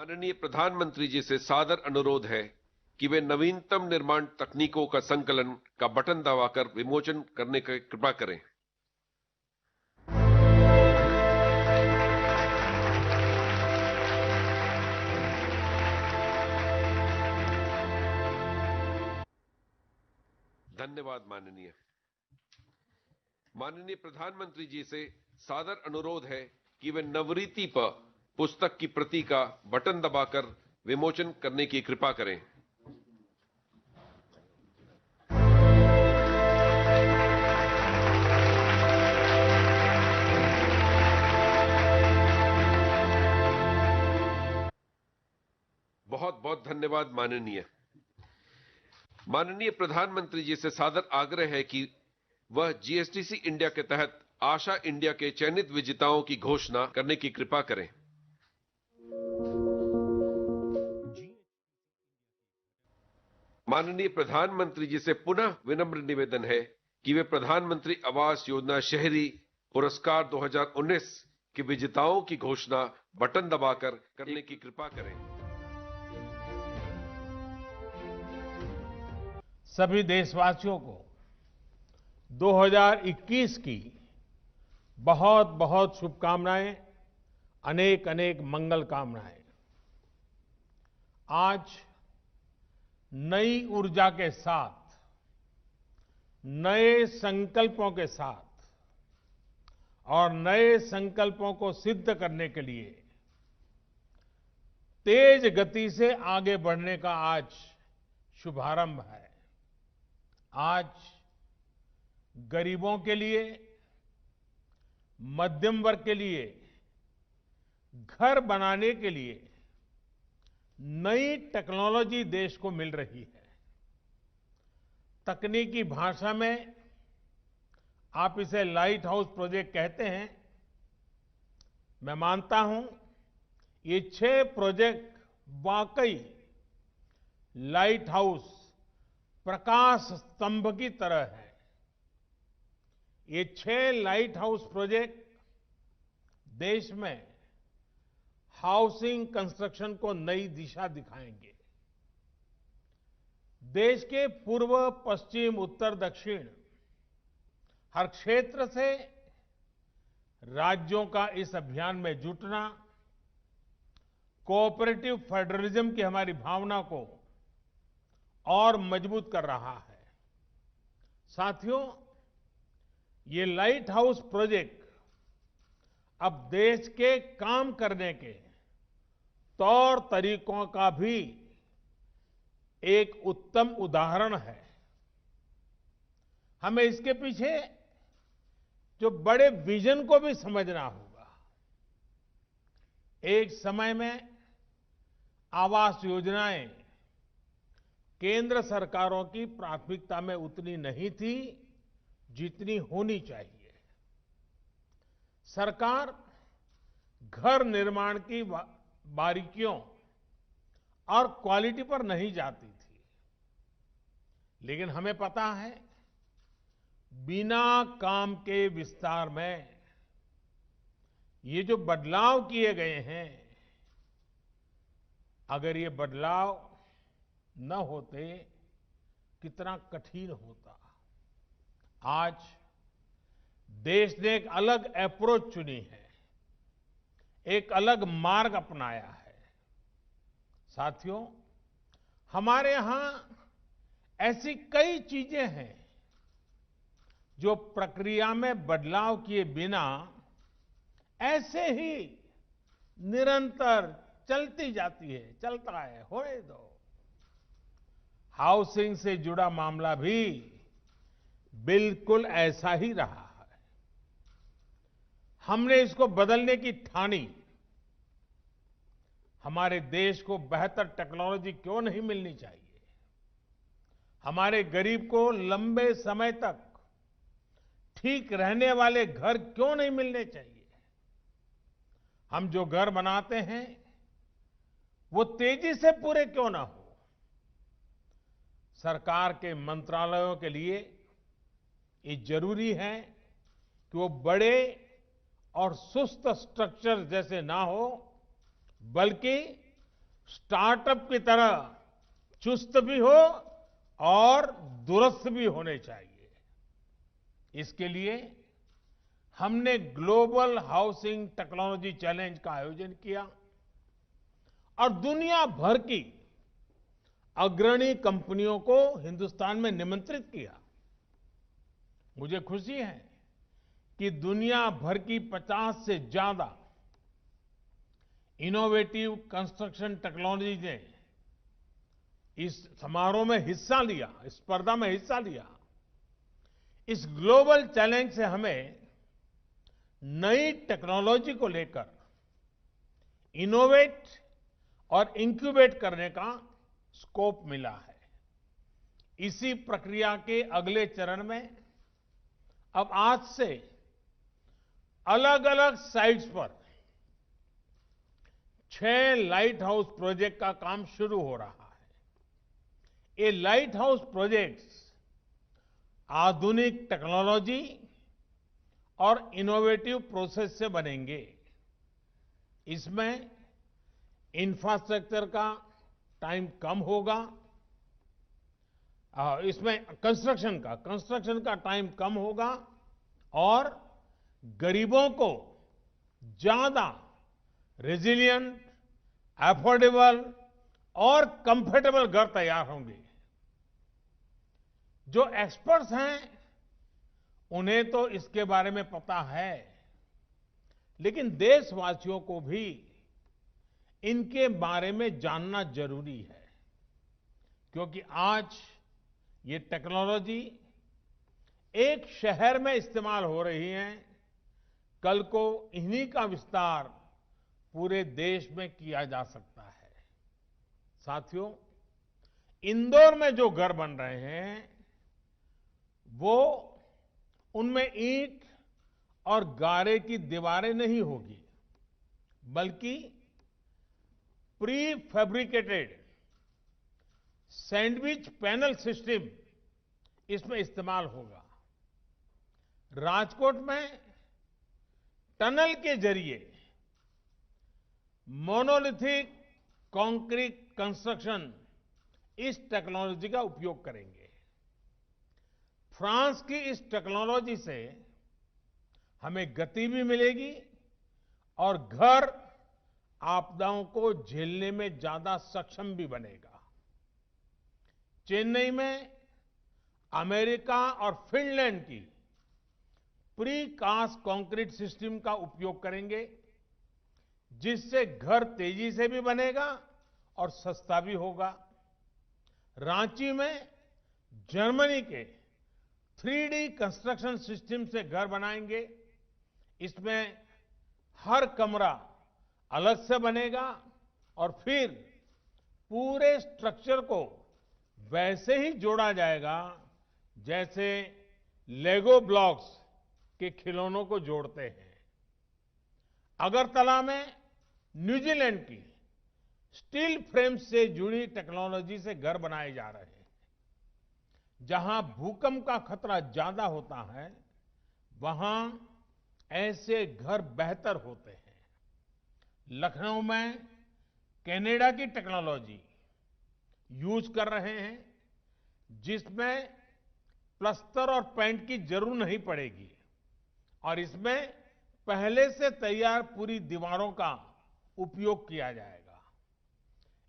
माननीय प्रधानमंत्री जी से सादर अनुरोध है कि वे नवीनतम निर्माण तकनीकों का संकलन का बटन दबाकर विमोचन करने की कृपा करें। धन्यवाद। माननीय प्रधानमंत्री जी से सादर अनुरोध है कि वे नवरीति पर पुस्तक की प्रति का बटन दबाकर विमोचन करने की कृपा करें। बहुत बहुत धन्यवाद। माननीय प्रधानमंत्री जी से सादर आग्रह है कि वह जीएसटीसी इंडिया के तहत आशा इंडिया के चयनित विजेताओं की घोषणा करने की कृपा करें। माननीय प्रधानमंत्री जी से पुनः विनम्र निवेदन है कि वे प्रधानमंत्री आवास योजना शहरी पुरस्कार 2019 के विजेताओं की घोषणा बटन दबाकर करने की कृपा करें। सभी देशवासियों को 2021 की बहुत बहुत शुभकामनाएं, अनेक अनेक मंगल कामनाएं। आज नई ऊर्जा के साथ, नए संकल्पों के साथ और नए संकल्पों को सिद्ध करने के लिए तेज गति से आगे बढ़ने का आज शुभारंभ है। आज गरीबों के लिए, मध्यम वर्ग के लिए, घर बनाने के लिए नई टेक्नोलॉजी देश को मिल रही है। तकनीकी भाषा में आप इसे लाइट हाउस प्रोजेक्ट कहते हैं। मैं मानता हूं ये 6 प्रोजेक्ट वाकई लाइट हाउस, प्रकाश स्तंभ की तरह है। ये 6 लाइट हाउस प्रोजेक्ट देश में हाउसिंग कंस्ट्रक्शन को नई दिशा दिखाएंगे। देश के पूर्व, पश्चिम, उत्तर, दक्षिण हर क्षेत्र से राज्यों का इस अभियान में जुटना कोऑपरेटिव फेडरलिज्म की हमारी भावना को और मजबूत कर रहा है। साथियों, ये लाइट हाउस प्रोजेक्ट अब देश के काम करने के तौर तरीकों का भी एक उत्तम उदाहरण है। हमें इसके पीछे जो बड़े विजन को भी समझना होगा। एक समय में आवास योजनाएं केंद्र सरकारों की प्राथमिकता में उतनी नहीं थी जितनी होनी चाहिए। सरकार घर निर्माण की बारीकियों और क्वालिटी पर नहीं जाती थी, लेकिन हमें पता है बिना काम के विस्तार में ये जो बदलाव किए गए हैं, अगर ये बदलाव न होते कितना कठिन होता। आज देश ने एक अलग अप्रोच चुनी है, एक अलग मार्ग अपनाया है। साथियों, हमारे यहां ऐसी कई चीजें हैं जो प्रक्रिया में बदलाव किए बिना ऐसे ही निरंतर चलती जाती है, चलता है, होने दो। हाउसिंग से जुड़ा मामला भी बिल्कुल ऐसा ही रहा है। हमने इसको बदलने की ठानी। हमारे देश को बेहतर टेक्नोलॉजी क्यों नहीं मिलनी चाहिए? हमारे गरीब को लंबे समय तक ठीक रहने वाले घर क्यों नहीं मिलने चाहिए? हम जो घर बनाते हैं वो तेजी से पूरे क्यों ना हो? सरकार के मंत्रालयों के लिए ये जरूरी है कि वो बड़े और सुस्त स्ट्रक्चर जैसे ना हो, बल्कि स्टार्टअप की तरह चुस्त भी हो और दुरुस्त भी होने चाहिए। इसके लिए हमने ग्लोबल हाउसिंग टेक्नोलॉजी चैलेंज का आयोजन किया और दुनिया भर की अग्रणी कंपनियों को हिंदुस्तान में निमंत्रित किया। मुझे खुशी है कि दुनिया भर की 50 से ज्यादा इनोवेटिव कंस्ट्रक्शन टेक्नोलॉजी ने इस समारोह में हिस्सा लिया, इस स्पर्धा में हिस्सा लिया। इस ग्लोबल चैलेंज से हमें नई टेक्नोलॉजी को लेकर इनोवेट और इंक्यूबेट करने का स्कोप मिला है। इसी प्रक्रिया के अगले चरण में अब आज से अलग अलग साइट्स पर 6 लाइट हाउस प्रोजेक्ट का काम शुरू हो रहा है। ये लाइट हाउस प्रोजेक्ट्स आधुनिक टेक्नोलॉजी और इनोवेटिव प्रोसेस से बनेंगे। इसमें इंफ्रास्ट्रक्चर का टाइम कम होगा, इसमें कंस्ट्रक्शन का टाइम कम होगा और गरीबों को ज्यादा रेजिलिएंट, अफोर्डेबल और कंफर्टेबल घर तैयार होंगे। जो एक्सपर्ट्स हैं उन्हें तो इसके बारे में पता है, लेकिन देशवासियों को भी इनके बारे में जानना जरूरी है, क्योंकि आज ये टेक्नोलॉजी एक शहर में इस्तेमाल हो रही है, कल को इन्हीं का विस्तार पूरे देश में किया जा सकता है। साथियों, इंदौर में जो घर बन रहे हैं वो उनमें ईंट और गारे की दीवारें नहीं होगी, बल्कि pre fabricated sandwich panel system इसमें इस्तेमाल होगा। राजकोट में टनल के जरिए मोनोलिथिक कंक्रीट कंस्ट्रक्शन इस टेक्नोलॉजी का उपयोग करेंगे। फ्रांस की इस टेक्नोलॉजी से हमें गति भी मिलेगी और घर आपदाओं को झेलने में ज्यादा सक्षम भी बनेगा। चेन्नई में अमेरिका और फिनलैंड की प्री कास्ट कंक्रीट सिस्टम का उपयोग करेंगे, जिससे घर तेजी से भी बनेगा और सस्ता भी होगा। रांची में जर्मनी के 3D कंस्ट्रक्शन सिस्टम से घर बनाएंगे। इसमें हर कमरा अलग से बनेगा और फिर पूरे स्ट्रक्चर को वैसे ही जोड़ा जाएगा जैसे लेगो ब्लॉक्स के खिलौनों को जोड़ते हैं। अगरतला में न्यूजीलैंड की स्टील फ्रेम से जुड़ी टेक्नोलॉजी से घर बनाए जा रहे हैं। जहां भूकंप का खतरा ज्यादा होता है, वहां ऐसे घर बेहतर होते हैं। लखनऊ में कनाडा की टेक्नोलॉजी यूज कर रहे हैं, जिसमें प्लास्टर और पेंट की जरूरत नहीं पड़ेगी और इसमें पहले से तैयार पूरी दीवारों का उपयोग किया जाएगा।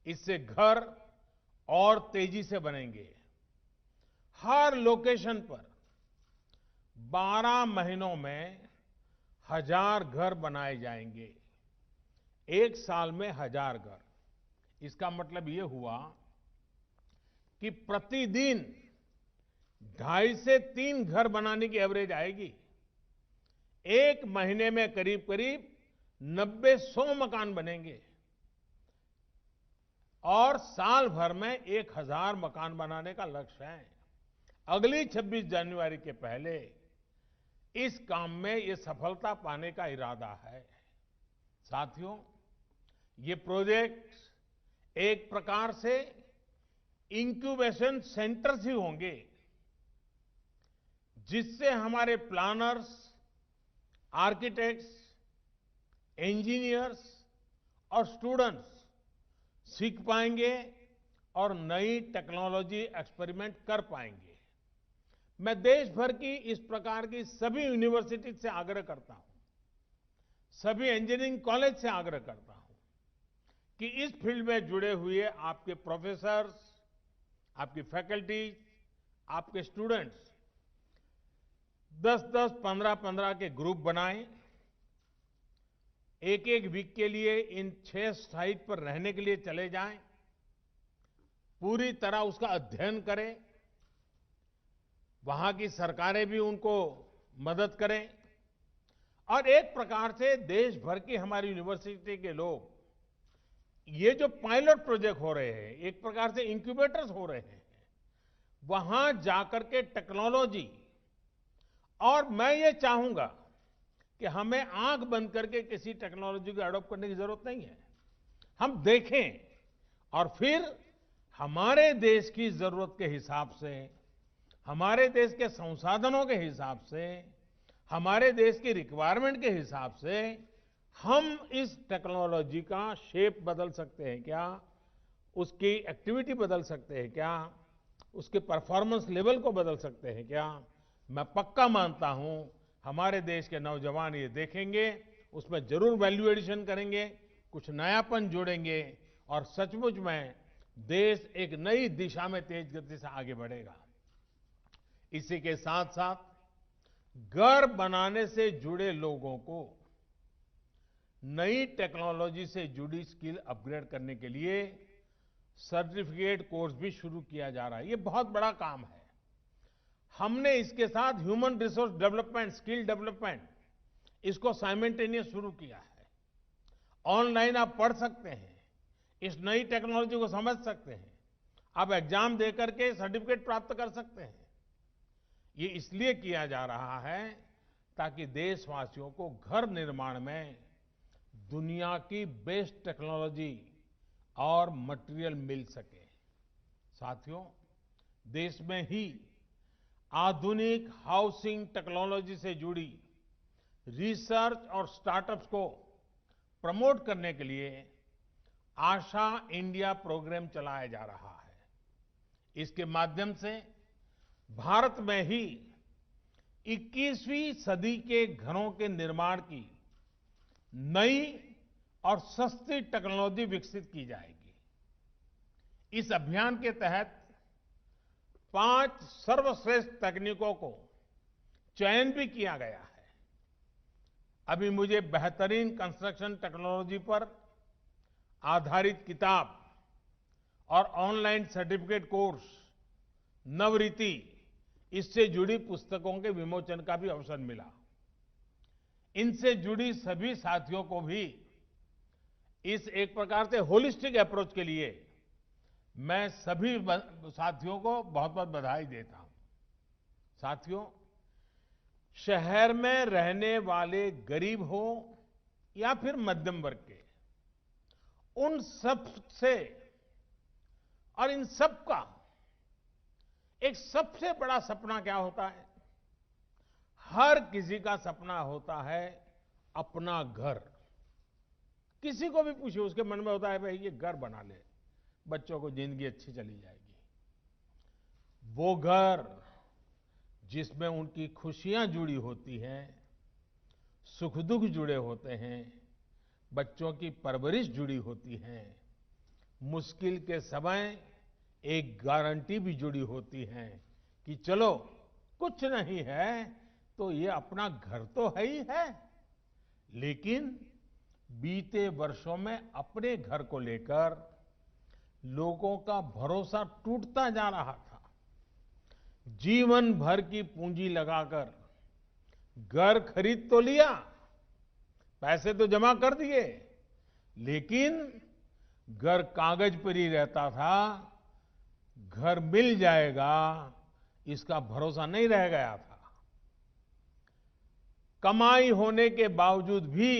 इससे घर और तेजी से बनेंगे। हर लोकेशन पर 12 महीनों में 1000 घर बनाए जाएंगे। एक साल में 1000 घर। इसका मतलब ये हुआ कि प्रतिदिन 2.5 से 3 घर बनाने की एवरेज आएगी। एक महीने में करीब करीब 90-100 मकान बनेंगे और साल भर में 1000 मकान बनाने का लक्ष्य है। अगली 26 जनवरी के पहले इस काम में ये सफलता पाने का इरादा है। साथियों, ये प्रोजेक्ट एक प्रकार से इंक्यूबेशन सेंटर्स ही होंगे, जिससे हमारे प्लानर्स, आर्किटेक्ट्स, इंजीनियर्स और स्टूडेंट्स सीख पाएंगे और नई टेक्नोलॉजी एक्सपेरिमेंट कर पाएंगे। मैं देश भर की इस प्रकार की सभी यूनिवर्सिटी से आग्रह करता हूं, सभी इंजीनियरिंग कॉलेज से आग्रह करता हूं कि इस फील्ड में जुड़े हुए आपके प्रोफेसर्स, आपकी फैकल्टी, आपके स्टूडेंट्स 10-10, 15-15 के ग्रुप बनाएं, एक वीक के लिए इन 6 साइट पर रहने के लिए चले जाएं, पूरी तरह उसका अध्ययन करें, वहां की सरकारें भी उनको मदद करें और एक प्रकार से देश भर की हमारी यूनिवर्सिटी के लोग ये जो पायलट प्रोजेक्ट हो रहे हैं, एक प्रकार से इंक्यूबेटर्स हो रहे हैं, वहां जाकर के टेक्नोलॉजी, और मैं ये चाहूंगा कि हमें आंख बंद करके किसी टेक्नोलॉजी को अडॉप्ट करने की जरूरत नहीं है। हम देखें और फिर हमारे देश की जरूरत के हिसाब से, हमारे देश के संसाधनों के हिसाब से, हमारे देश की रिक्वायरमेंट के हिसाब से हम इस टेक्नोलॉजी का शेप बदल सकते हैं क्या, उसकी एक्टिविटी बदल सकते हैं क्या, उसके परफॉर्मेंस लेवल को बदल सकते हैं क्या। मैं पक्का मानता हूं हमारे देश के नौजवान ये देखेंगे, उसमें जरूर वैल्यू एडिशन करेंगे, कुछ नयापन जोड़ेंगे और सचमुच में देश एक नई दिशा में तेज गति से आगे बढ़ेगा। इसी के साथ साथ घर बनाने से जुड़े लोगों को नई टेक्नोलॉजी से जुड़ी स्किल अपग्रेड करने के लिए सर्टिफिकेट कोर्स भी शुरू किया जा रहा है। ये बहुत बड़ा काम है। हमने इसके साथ human resource development, skill development, इसको साइमल्टेनियस शुरू किया है। ऑनलाइन आप पढ़ सकते हैं, इस नई टेक्नोलॉजी को समझ सकते हैं, आप एग्जाम दे करके सर्टिफिकेट प्राप्त कर सकते हैं। ये इसलिए किया जा रहा है ताकि देशवासियों को घर निर्माण में दुनिया की बेस्ट टेक्नोलॉजी और मटेरियल मिल सके। साथियों, देश में ही आधुनिक हाउसिंग टेक्नोलॉजी से जुड़ी रिसर्च और स्टार्टअप्स को प्रमोट करने के लिए आशा इंडिया प्रोग्राम चलाया जा रहा है। इसके माध्यम से भारत में ही 21वीं सदी के घरों के निर्माण की नई और सस्ती टेक्नोलॉजी विकसित की जाएगी। इस अभियान के तहत 5 सर्वश्रेष्ठ तकनीकों को चयन भी किया गया है। अभी मुझे बेहतरीन कंस्ट्रक्शन टेक्नोलॉजी पर आधारित किताब और ऑनलाइन सर्टिफिकेट कोर्स नवरीति, इससे जुड़ी पुस्तकों के विमोचन का भी अवसर मिला। इनसे जुड़ी सभी साथियों को भी इस एक प्रकार से होलिस्टिक अप्रोच के लिए मैं सभी साथियों को बहुत बहुत बधाई देता हूं। साथियों, शहर में रहने वाले गरीब हो या फिर मध्यम वर्ग के, उन सब से और इन सब का एक सबसे बड़ा सपना क्या होता है? हर किसी का सपना होता है अपना घर। किसी को भी पूछिए, उसके मन में होता है भाई ये घर बना ले, बच्चों को जिंदगी अच्छी चली जाएगी। वो घर जिसमें उनकी खुशियां जुड़ी होती हैं, सुख दुख जुड़े होते हैं, बच्चों की परवरिश जुड़ी होती है, मुश्किल के समय एक गारंटी भी जुड़ी होती है कि चलो कुछ नहीं है तो ये अपना घर तो है ही है। लेकिन बीते वर्षों में अपने घर को लेकर लोगों का भरोसा टूटता जा रहा था। जीवन भर की पूंजी लगाकर घर खरीद तो लिया, पैसे तो जमा कर दिए, लेकिन घर कागज पर ही रहता था। घर मिल जाएगा इसका भरोसा नहीं रह गया था। कमाई होने के बावजूद भी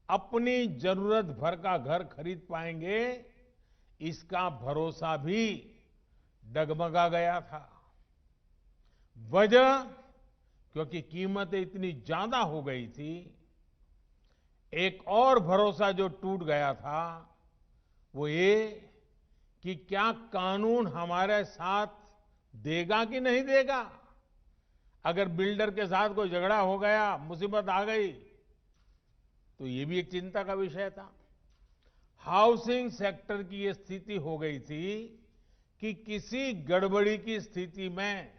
अपनी जरूरत भर का घर खरीद पाएंगे, इसका भरोसा भी डगमगा गया था। वजह क्योंकि कीमतें इतनी ज्यादा हो गई थी। एक और भरोसा जो टूट गया था वो ये कि क्या कानून हमारे साथ देगा कि नहीं देगा। अगर बिल्डर के साथ कोई झगड़ा हो गया, मुसीबत आ गई, तो ये भी एक चिंता का विषय था। हाउसिंग सेक्टर की ये स्थिति हो गई थी कि किसी गड़बड़ी की स्थिति में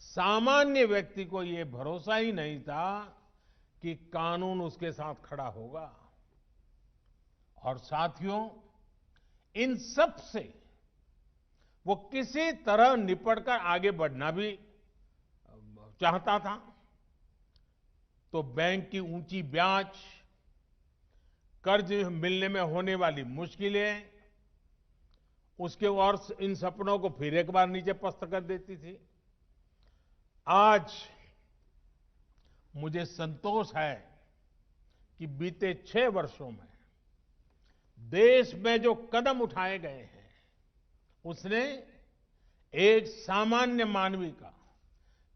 सामान्य व्यक्ति को ये भरोसा ही नहीं था कि कानून उसके साथ खड़ा होगा। और साथियों, इन सब से वो किसी तरह निपटकर आगे बढ़ना भी चाहता था। तो बैंक की ऊंची ब्याज, कर्ज मिलने में होने वाली मुश्किलें, उसके और इन सपनों को फिर एक बार नीचे पस्त कर देती थी। आज मुझे संतोष है कि बीते 6 वर्षों में देश में जो कदम उठाए गए हैं, उसने एक सामान्य मानवी का,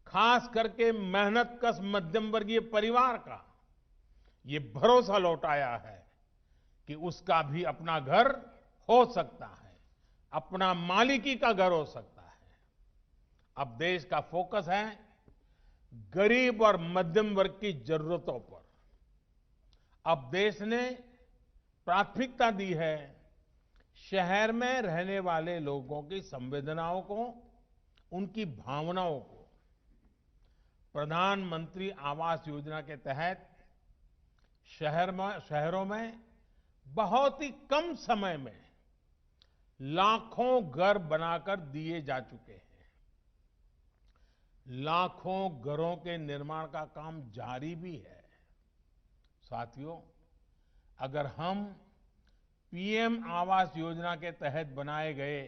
खास करके मेहनतकश मध्यम वर्गीय परिवार का ये भरोसा लौटाया है कि उसका भी अपना घर हो सकता है, अपना मालिकी का घर हो सकता है। अब देश का फोकस है गरीब और मध्यम वर्ग की जरूरतों पर। अब देश ने प्राथमिकता दी है शहर में रहने वाले लोगों की संवेदनाओं को, उनकी भावनाओं को। प्रधानमंत्री आवास योजना के तहत शहरों में बहुत ही कम समय में लाखों घर बनाकर दिए जा चुके हैं। लाखों घरों के निर्माण का काम जारी भी है। साथियों, अगर हम पीएम आवास योजना के तहत बनाए गए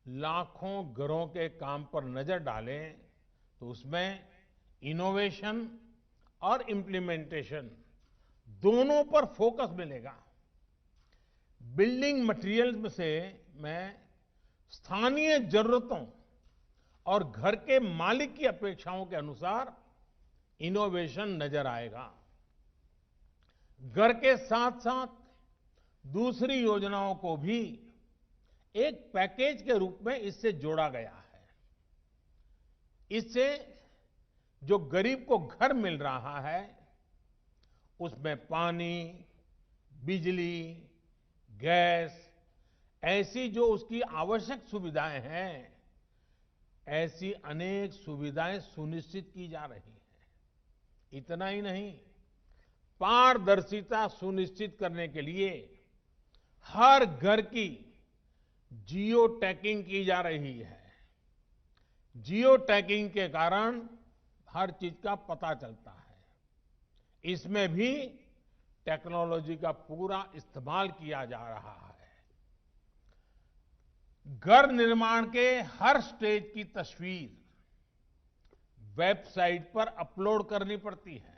लाखों घरों के काम पर नजर डालें, तो उसमें इनोवेशन और इम्प्लीमेंटेशन दोनों पर फोकस मिलेगा। बिल्डिंग मटेरियल से में स्थानीय जरूरतों और घर के मालिक की अपेक्षाओं के अनुसार इनोवेशन नजर आएगा। घर के साथ साथ दूसरी योजनाओं को भी एक पैकेज के रूप में इससे जोड़ा गया है। इससे जो गरीब को घर मिल रहा है, उसमें पानी, बिजली, गैस, ऐसी जो उसकी आवश्यक सुविधाएं हैं, ऐसी अनेक सुविधाएं सुनिश्चित की जा रही हैं। इतना ही नहीं, पारदर्शिता सुनिश्चित करने के लिए हर घर की जियो टैगिंग की जा रही है। जियो टैगिंग के कारण हर चीज का पता चलता है। इसमें भी टेक्नोलॉजी का पूरा इस्तेमाल किया जा रहा है। घर निर्माण के हर स्टेज की तस्वीर वेबसाइट पर अपलोड करनी पड़ती है।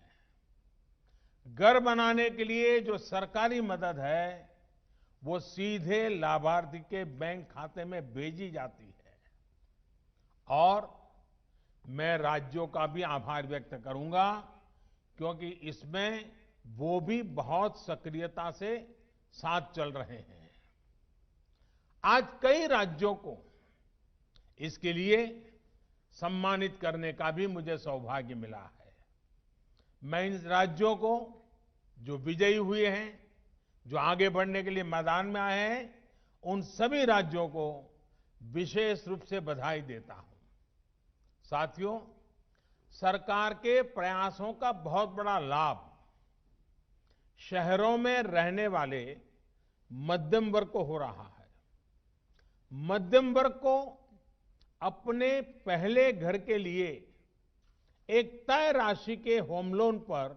घर बनाने के लिए जो सरकारी मदद है, वो सीधे लाभार्थी के बैंक खाते में भेजी जाती है। और मैं राज्यों का भी आभार व्यक्त करूंगा, क्योंकि इसमें वो भी बहुत सक्रियता से साथ चल रहे हैं। आज कई राज्यों को इसके लिए सम्मानित करने का भी मुझे सौभाग्य मिला है। मैं इन राज्यों को, जो विजयी हुए हैं, जो आगे बढ़ने के लिए मैदान में आए हैं, उन सभी राज्यों को विशेष रूप से बधाई देता हूं। साथियों, सरकार के प्रयासों का बहुत बड़ा लाभ शहरों में रहने वाले मध्यम वर्ग को हो रहा है। मध्यम वर्ग को अपने पहले घर के लिए एक तय राशि के होम लोन पर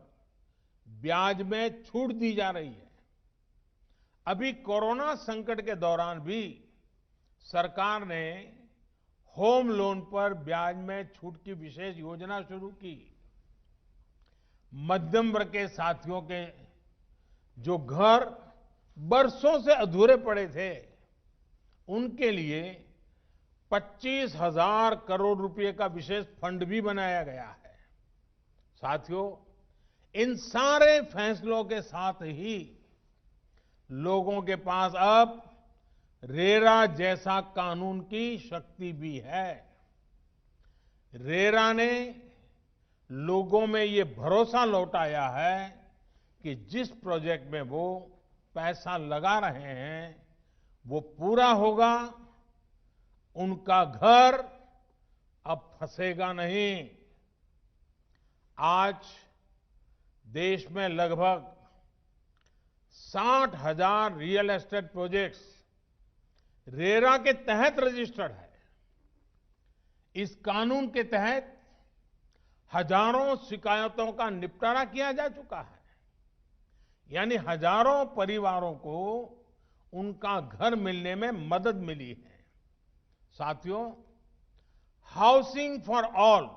ब्याज में छूट दी जा रही है। अभी कोरोना संकट के दौरान भी सरकार ने होम लोन पर ब्याज में छूट की विशेष योजना शुरू की। मध्यम वर्ग के साथियों के जो घर बरसों से अधूरे पड़े थे, उनके लिए 25,000 करोड़ रुपए का विशेष फंड भी बनाया गया है। साथियों, इन सारे फैसलों के साथ ही लोगों के पास अब रेरा जैसा कानून की शक्ति भी है। रेरा ने लोगों में ये भरोसा लौटाया है कि जिस प्रोजेक्ट में वो पैसा लगा रहे हैं वो पूरा होगा, उनका घर अब फंसेगा नहीं। आज देश में लगभग 60,000 रियल एस्टेट प्रोजेक्ट्स रेरा के तहत रजिस्टर्ड है। इस कानून के तहत हजारों शिकायतों का निपटारा किया जा चुका है, यानी हजारों परिवारों को उनका घर मिलने में मदद मिली है। साथियों, हाउसिंग फॉर ऑल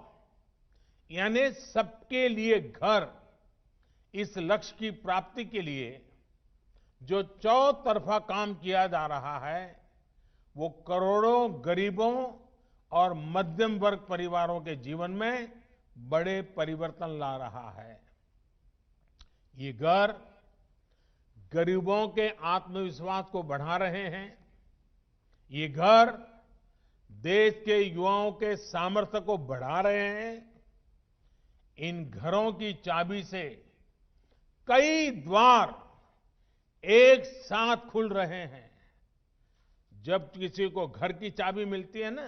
यानी सबके लिए घर, इस लक्ष्य की प्राप्ति के लिए जो चौतरफा काम किया जा रहा है वो करोड़ों गरीबों और मध्यम वर्ग परिवारों के जीवन में बड़े परिवर्तन ला रहा है। ये घर गरीबों के आत्मविश्वास को बढ़ा रहे हैं। ये घर देश के युवाओं के सामर्थ्य को बढ़ा रहे हैं। इन घरों की चाबी से कई द्वार एक साथ खुल रहे हैं। जब किसी को घर की चाबी मिलती है ना,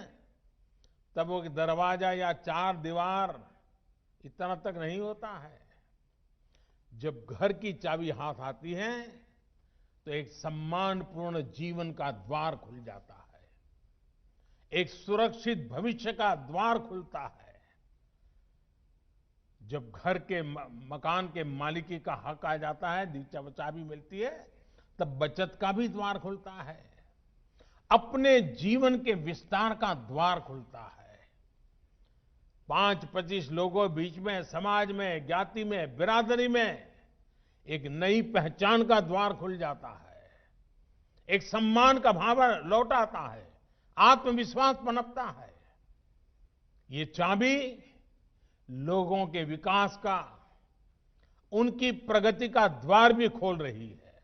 तब वो दरवाजा या चार दीवार इतना तक नहीं होता है। जब घर की चाबी हाथ आती है तो एक सम्मानपूर्ण जीवन का द्वार खुल जाता है, एक सुरक्षित भविष्य का द्वार खुलता है। जब घर के मकान के मालिकी का हक आ जाता है, चाबी मिलती है, तब बचत का भी द्वार खुलता है, अपने जीवन के विस्तार का द्वार खुलता है। 5-25 लोगों बीच में, समाज में, ज्ञाति में, बिरादरी में एक नई पहचान का द्वार खुल जाता है, एक सम्मान का भाव लौट आता है, आत्मविश्वास पनपता है। ये चाबी लोगों के विकास का, उनकी प्रगति का द्वार भी खोल रही है।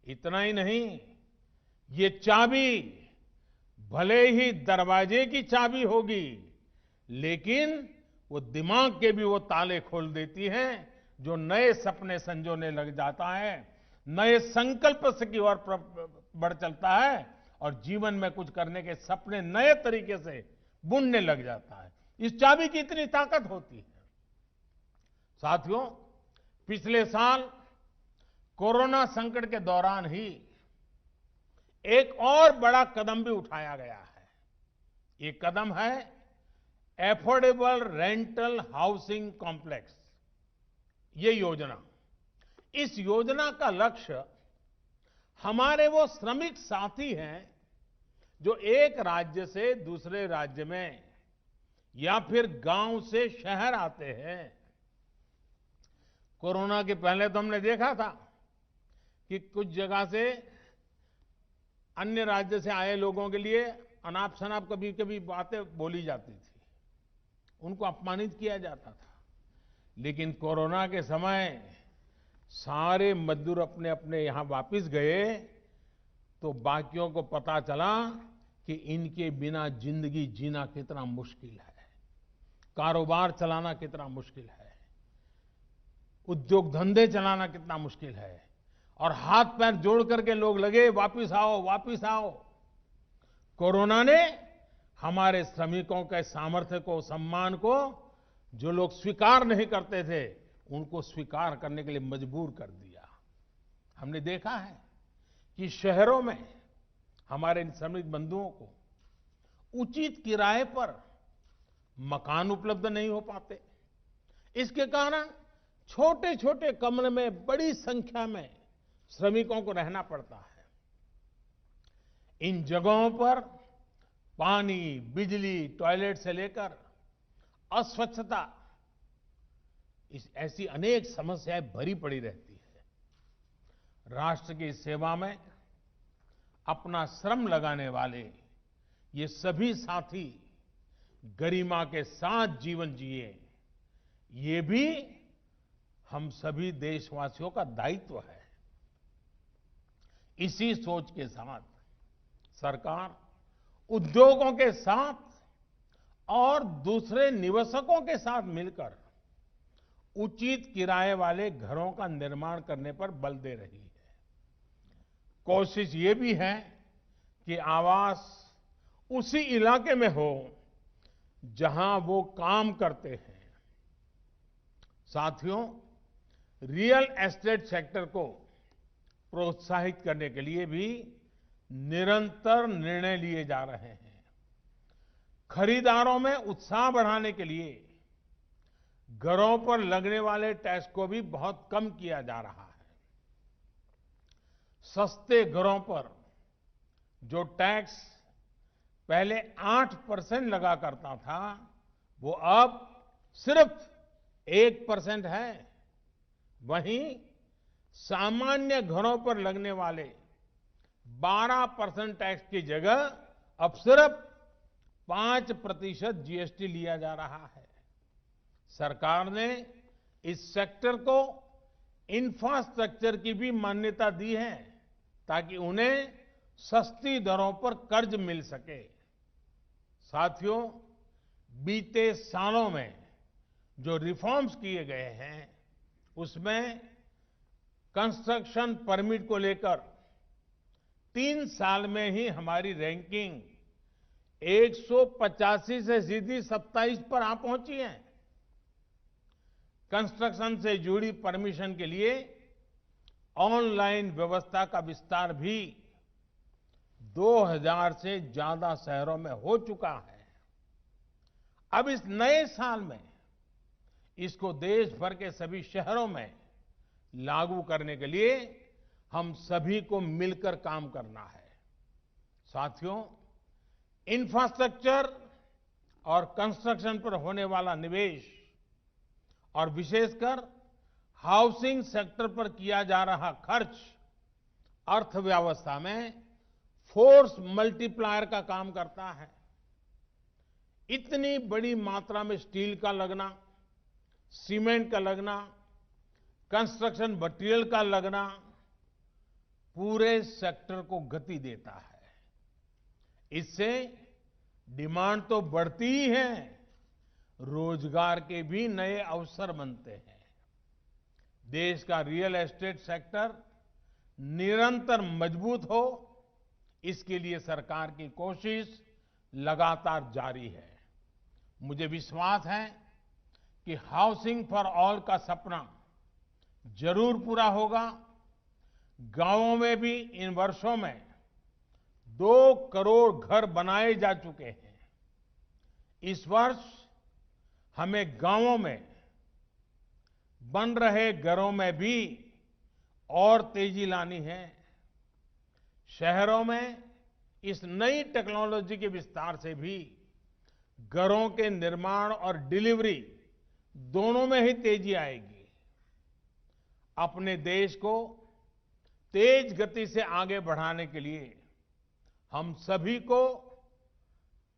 इतना ही नहीं, ये चाबी भले ही दरवाजे की चाबी होगी, लेकिन वो दिमाग के भी वो ताले खोल देती है जो नए सपने संजोने लग जाता है, नए संकल्प से की ओर बढ़ चलता है और जीवन में कुछ करने के सपने नए तरीके से बुनने लग जाता है। इस चाबी की इतनी ताकत होती है। साथियों, पिछले साल कोरोना संकट के दौरान ही एक और बड़ा कदम भी उठाया गया है। ये कदम है एफोर्डेबल रेंटल हाउसिंग कॉम्प्लेक्स। ये योजना, इस योजना का लक्ष्य हमारे वो श्रमिक साथी हैं जो एक राज्य से दूसरे राज्य में या फिर गांव से शहर आते हैं। कोरोना के पहले तो हमने देखा था कि कुछ जगह से अन्य राज्य से आए लोगों के लिए अनाप शनाप कभी कभी बातें बोली जाती थी, उनको अपमानित किया जाता था। लेकिन कोरोना के समय सारे मजदूर अपने अपने यहां वापस गए तो बाकियों को पता चला कि इनके बिना जिंदगी जीना कितना मुश्किल है, कारोबार चलाना कितना मुश्किल है, उद्योग धंधे चलाना कितना मुश्किल है। और हाथ पैर जोड़ करके लोग लगे वापिस आओ, वापिस आओ। कोरोना ने हमारे श्रमिकों के सामर्थ्य को, सम्मान को, जो लोग स्वीकार नहीं करते थे उनको स्वीकार करने के लिए मजबूर कर दिया। हमने देखा है कि शहरों में हमारे श्रमिक बंधुओं को उचित किराए पर मकान उपलब्ध नहीं हो पाते। इसके कारण छोटे छोटे कमरे में बड़ी संख्या में श्रमिकों को रहना पड़ता है। इन जगहों पर पानी, बिजली, टॉयलेट से लेकर अस्वच्छता, ऐसी अनेक समस्याएं भरी पड़ी रहती है। राष्ट्र की सेवा में अपना श्रम लगाने वाले ये सभी साथी गरिमा के साथ जीवन जिए, ये भी हम सभी देशवासियों का दायित्व है। इसी सोच के साथ सरकार उद्योगों के साथ और दूसरे निवेशकों के साथ मिलकर उचित किराए वाले घरों का निर्माण करने पर बल दे रही है। कोशिश ये भी है कि आवास उसी इलाके में हो जहां वो काम करते हैं। साथियों, रियल एस्टेट सेक्टर को प्रोत्साहित करने के लिए भी निरंतर निर्णय लिए जा रहे हैं। खरीदारों में उत्साह बढ़ाने के लिए घरों पर लगने वाले टैक्स को भी बहुत कम किया जा रहा है। सस्ते घरों पर जो टैक्स पहले 8% लगा करता था, वो अब सिर्फ 1% है। वहीं सामान्य घरों पर लगने वाले 12% टैक्स की जगह अब सिर्फ 5% जीएसटी लिया जा रहा है। सरकार ने इस सेक्टर को इंफ्रास्ट्रक्चर की भी मान्यता दी है ताकि उन्हें सस्ती दरों पर कर्ज मिल सके। साथियों, बीते सालों में जो रिफॉर्म्स किए गए हैं उसमें कंस्ट्रक्शन परमिट को लेकर 3 साल में ही हमारी रैंकिंग 185 से सीधी 27 पर आ पहुंची है। कंस्ट्रक्शन से जुड़ी परमिशन के लिए ऑनलाइन व्यवस्था का विस्तार भी 2000 से ज्यादा शहरों में हो चुका है। अब इस नए साल में इसको देश भर के सभी शहरों में लागू करने के लिए हम सभी को मिलकर काम करना है। साथियों, इंफ्रास्ट्रक्चर और कंस्ट्रक्शन पर होने वाला निवेश और विशेषकर हाउसिंग सेक्टर पर किया जा रहा खर्च अर्थव्यवस्था में फोर्स मल्टीप्लायर का काम करता है। इतनी बड़ी मात्रा में स्टील का लगना, सीमेंट का लगना, कंस्ट्रक्शन मटेरियल का लगना पूरे सेक्टर को गति देता है। इससे डिमांड तो बढ़ती ही है, रोजगार के भी नए अवसर बनते हैं। देश का रियल एस्टेट सेक्टर निरंतर मजबूत हो, इसके लिए सरकार की कोशिश लगातार जारी है। मुझे विश्वास है कि हाउसिंग फॉर ऑल का सपना जरूर पूरा होगा। गांवों में भी इन वर्षों में 2 करोड़ घर बनाए जा चुके हैं। इस वर्ष हमें गांवों में बन रहे घरों में भी और तेजी लानी है। शहरों में इस नई टेक्नोलॉजी के विस्तार से भी घरों के निर्माण और डिलीवरी दोनों में ही तेजी आएगी। अपने देश को तेज गति से आगे बढ़ाने के लिए हम सभी को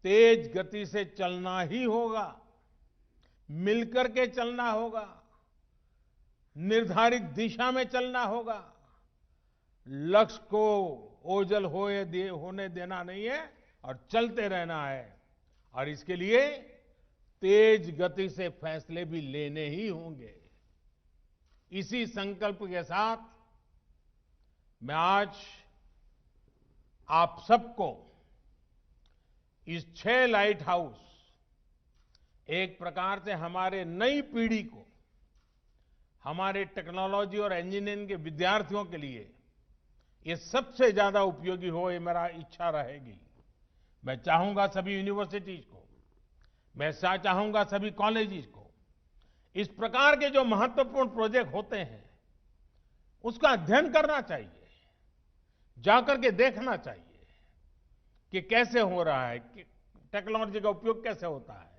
तेज गति से चलना ही होगा, मिलकर के चलना होगा, निर्धारित दिशा में चलना होगा। लक्ष्य को ओझल होने देना नहीं है और चलते रहना है। और इसके लिए तेज गति से फैसले भी लेने ही होंगे। इसी संकल्प के साथ मैं आज आप सबको इस 6 लाइट हाउस, एक प्रकार से हमारे नई पीढ़ी को, हमारे टेक्नोलॉजी और इंजीनियरिंग के विद्यार्थियों के लिए ये सबसे ज्यादा उपयोगी हो, ये मेरा इच्छा रहेगी। मैं चाहूंगा सभी यूनिवर्सिटीज को, मैं चाहूंगा सभी कॉलेजेस को, इस प्रकार के जो महत्वपूर्ण प्रोजेक्ट होते हैं उसका अध्ययन करना चाहिए, जाकर के देखना चाहिए कि कैसे हो रहा है, कि टेक्नोलॉजी का उपयोग कैसे होता है,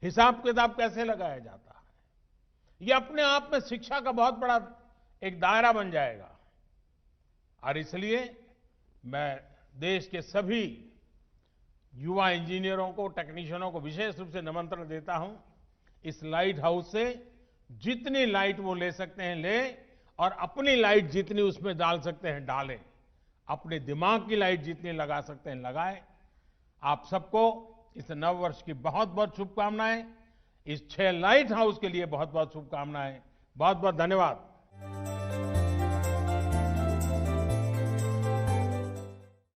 हिसाब किताब कैसे लगाया जाता है। ये अपने आप में शिक्षा का बहुत बड़ा एक दायरा बन जाएगा। और इसलिए मैं देश के सभी युवा इंजीनियरों को, टेक्नीशियनों को विशेष रूप से निमंत्रण देता हूं। इस लाइट हाउस से जितनी लाइट वो ले सकते हैं ले, और अपनी लाइट जितनी उसमें डाल सकते हैं डालें। अपने दिमाग की लाइट जितनी लगा सकते हैं लगाएं। आप सबको इस नव वर्ष की बहुत बहुत शुभकामनाएं। इस 6 लाइट हाउस के लिए बहुत बहुत शुभकामनाएं। बहुत बहुत धन्यवाद।